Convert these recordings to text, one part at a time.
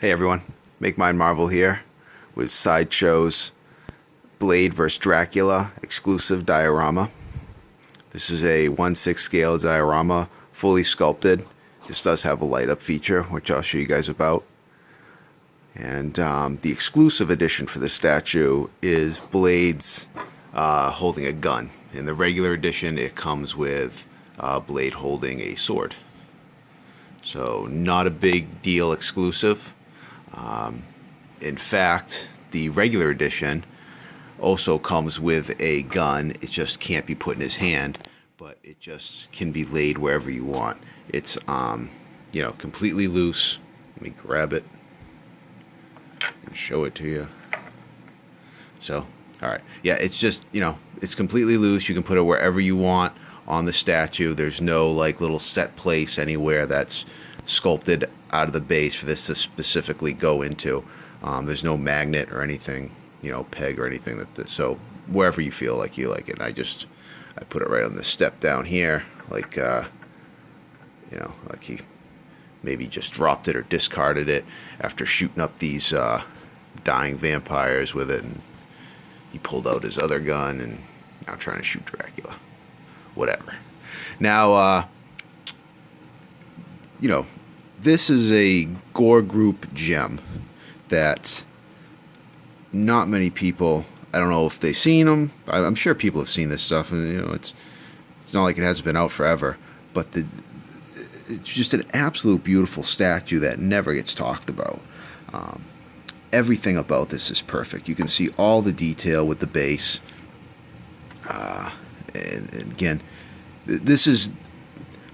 Hey everyone, Make Mine Marvel here with Sideshow's Blade vs. Dracula exclusive diorama. This is a 1/6 scale diorama, fully sculpted. This does have a light up feature, which I'll show you guys about. And the exclusive edition for this statue is Blade's holding a gun. In the regular edition, it comes with Blade holding a sword. So not a big deal exclusive. In fact, the regular edition also comes with a gun. It just can't be put in his hand, but it just can be laid wherever you want. It's completely loose. Let me grab it and show it to you. So, all right, yeah, it's just it's completely loose. You can put it wherever you want on the statue. There's no like little set place anywhere that's sculpted out of the base for this to specifically go into. There's no magnet or anything, peg or anything so wherever you feel like you like it. I put it right on the step down here, like like he maybe just dropped it or discarded it after shooting up these dying vampires with it, and he pulled out his other gun and now trying to shoot Dracula. Whatever. Now, this is a Gore Group gem that not many people, I don't know if they've seen them. I'm sure people have seen this stuff, and it's not like it hasn't been out forever, but it's just an absolute beautiful statue that never gets talked about. Everything about this is perfect. You can see all the detail with the base. And again, this is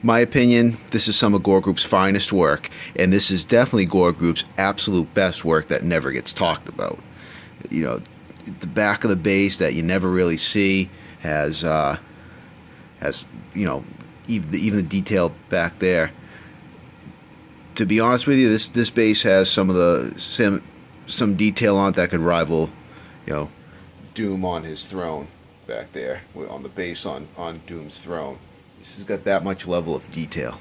my opinion. This is some of Gore Group's finest work, and this is definitely Gore Group's absolute best work that never gets talked about. The back of the base that you never really see has even the detail back there. To be honest with you, this base has some detail on it that could rival, Doom on his throne back there on the base on Doom's throne. This has got that much level of detail.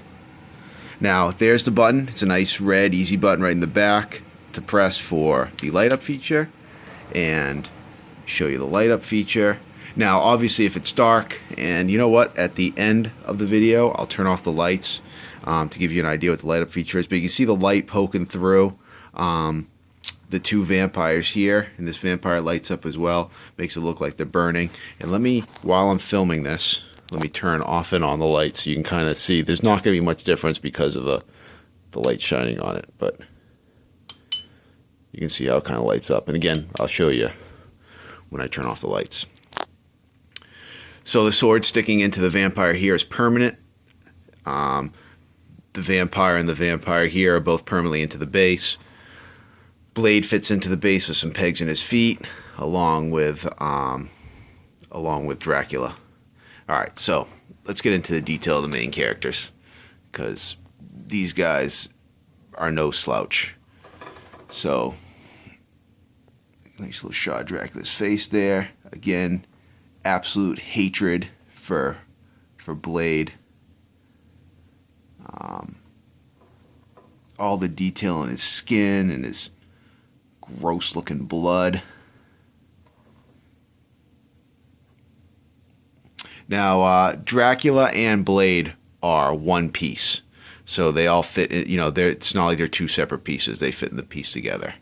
Now, there's the button. It's a nice red, easy button right in the back to press for the light up feature, and show you the light up feature. Now, obviously, if it's dark, and you know what, at the end of the video, I'll turn off the lights to give you an idea what the light up feature is. But you can see the light poking through the two vampires here, and this vampire lights up as well, makes it look like they're burning. And while I'm filming this, let me turn off and on the lights so you can kind of see. There's not going to be much difference because of the light shining on it, but you can see how it kind of lights up. And again, I'll show you when I turn off the lights. So the sword sticking into the vampire here is permanent. The vampire and the vampire here are both permanently into the base. Blade fits into the base with some pegs in his feet, along with Dracula. All right, so let's get into the detail of the main characters, because these guys are no slouch. So, nice little shot of Dracula's face there. Again, absolute hatred for Blade. All the detail on his skin and his gross looking blood. Now, Dracula and Blade are one piece, so they all fit. It's not like they're two separate pieces; they fit in the piece together.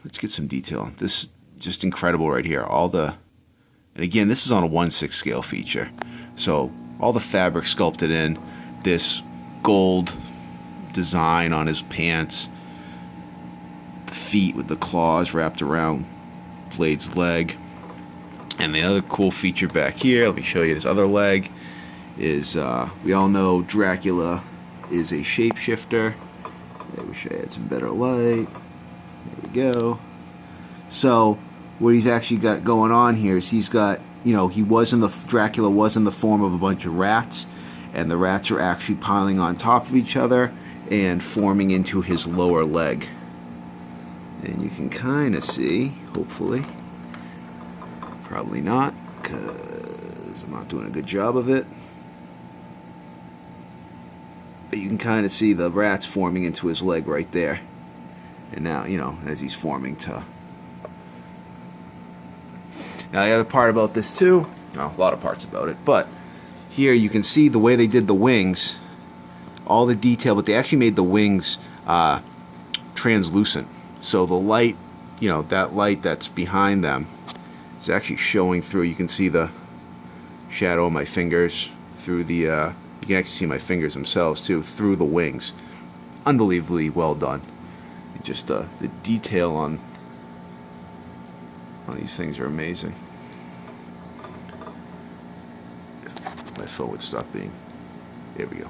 Let's get some detail. This is just incredible right here. And again, this is on a 1/6 scale feature, so all the fabric sculpted in. This gold design on his pants, the feet with the claws wrapped around Blade's leg. And the other cool feature back here, let me show you this other leg, is we all know Dracula is a shapeshifter. I wish I had some better light. There we go. So what he's actually got going on here is he's got, Dracula was in the form of a bunch of rats, and the rats are actually piling on top of each other and forming into his lower leg. And you can kind of see, hopefully. Probably not, because I'm not doing a good job of it. But you can kind of see the rats forming into his leg right there. And now, you know, as he's forming to... Now the other part about this too, well, a lot of parts about it, but here you can see the way they did the wings, all the detail, but they actually made the wings translucent. So the light, you know, that light that's behind them is actually showing through. You can see the shadow of my fingers through the, you can actually see my fingers themselves too, through the wings. Unbelievably well done. Just the detail on these things are amazing. If my phone would stop being... There we go.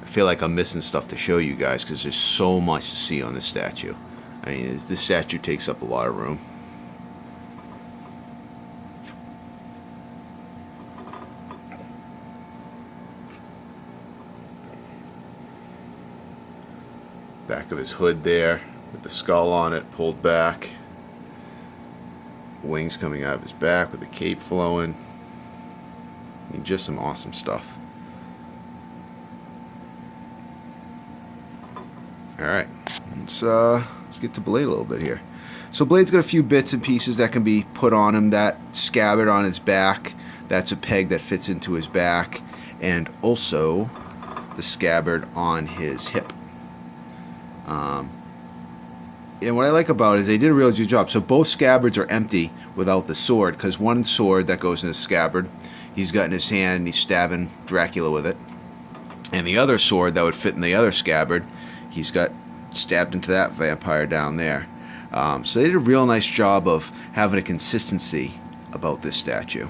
I feel like I'm missing stuff to show you guys because there's so much to see on this statue. I mean, this statue takes up a lot of room. Back of his hood there with the skull on it pulled back, wings coming out of his back with the cape flowing. I mean, just some awesome stuff. Alright, let's get to Blade a little bit here. So Blade's got a few bits and pieces that can be put on him. That scabbard on his back, that's a peg that fits into his back, and also the scabbard on his hip. And what I like about it is they did a real good job. So both scabbards are empty without the sword, because one sword that goes in the scabbard, he's got in his hand and he's stabbing Dracula with it. And the other sword that would fit in the other scabbard, he's got stabbed into that vampire down there. So they did a real nice job of having a consistency about this statue.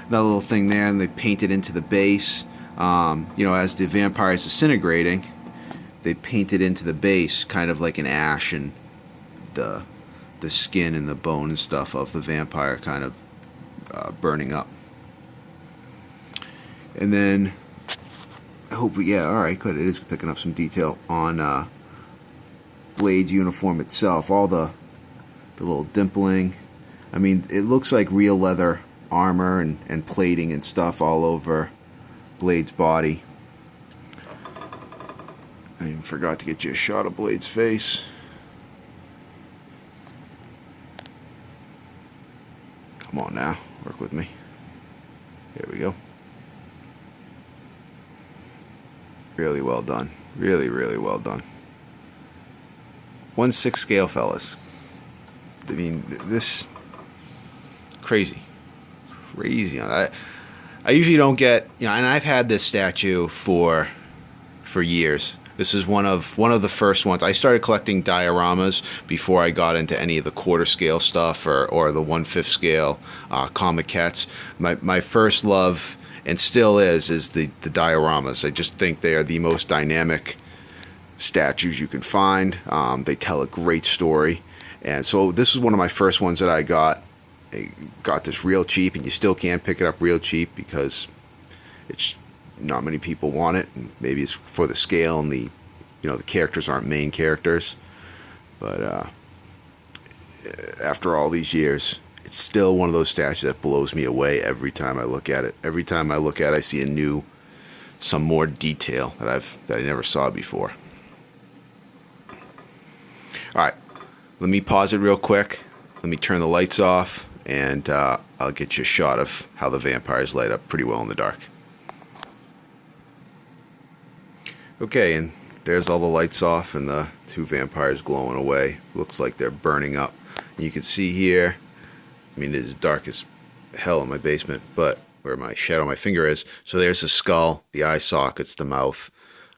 Another little thing there, and they painted into the base. You know, as the vampire is disintegrating, they painted into the base kind of like an ash, and the skin and the bone and stuff of the vampire kind of burning up. And then I hope we, yeah, alright, good. It is picking up some detail on Blade's uniform itself. All the little dimpling. I mean, it looks like real leather armor and plating and stuff all over Blade's body. I even forgot to get you a shot of Blade's face. Come on now, work with me. There we go. Really well done. Really, really well done. 1/6 scale, fellas. I mean, this crazy. Crazy. I usually don't get, you know, and I've had this statue for years. This is one of the first ones. I started collecting dioramas before I got into any of the quarter scale stuff or the 1/5 scale comiquettes. My first love, and still is the dioramas. I just think they are the most dynamic statues you can find. They tell a great story, and so this is one of my first ones that I got. I got this real cheap, and you still can't pick it up real cheap because it's not many people want it, and maybe it's for the scale and the, you know, the characters aren't main characters. But after all these years, it's still one of those statues that blows me away every time I look at it. Every time I look at it, I see some more detail that I never saw before. All right, let me pause it real quick. Let me turn the lights off, and I'll get you a shot of how the vampires light up pretty well in the dark. Okay, and there's all the lights off and the two vampires glowing away. Looks like they're burning up. And you can see here, I mean, it is dark as hell in my basement, but where my shadow of my finger is. So there's the skull, the eye sockets, the mouth,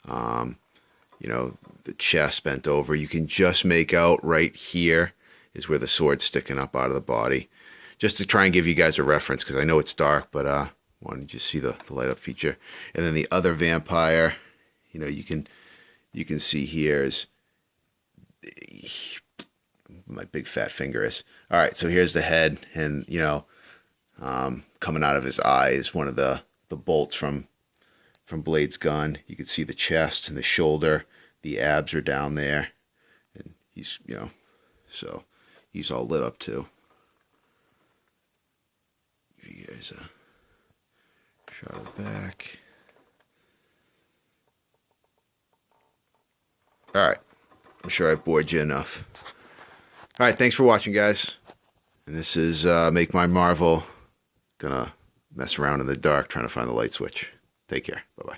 you know, the chest bent over. You can just make out right here is where the sword's sticking up out of the body. Just to try and give you guys a reference, because I know it's dark, but I wanted to just see the light up feature. And then the other vampire, you know, you can see here is my big fat finger is. All right, so here's the head, and you know, coming out of his eye is one of the bolts from Blade's gun. You can see the chest and the shoulder. The abs are down there, and he's, you know, so he's all lit up too. Give you guys Shot of the back. Alright. I'm sure I've bored you enough. Alright, thanks for watching, guys. And this is Make Mine Marvel. Gonna mess around in the dark trying to find the light switch. Take care. Bye-bye.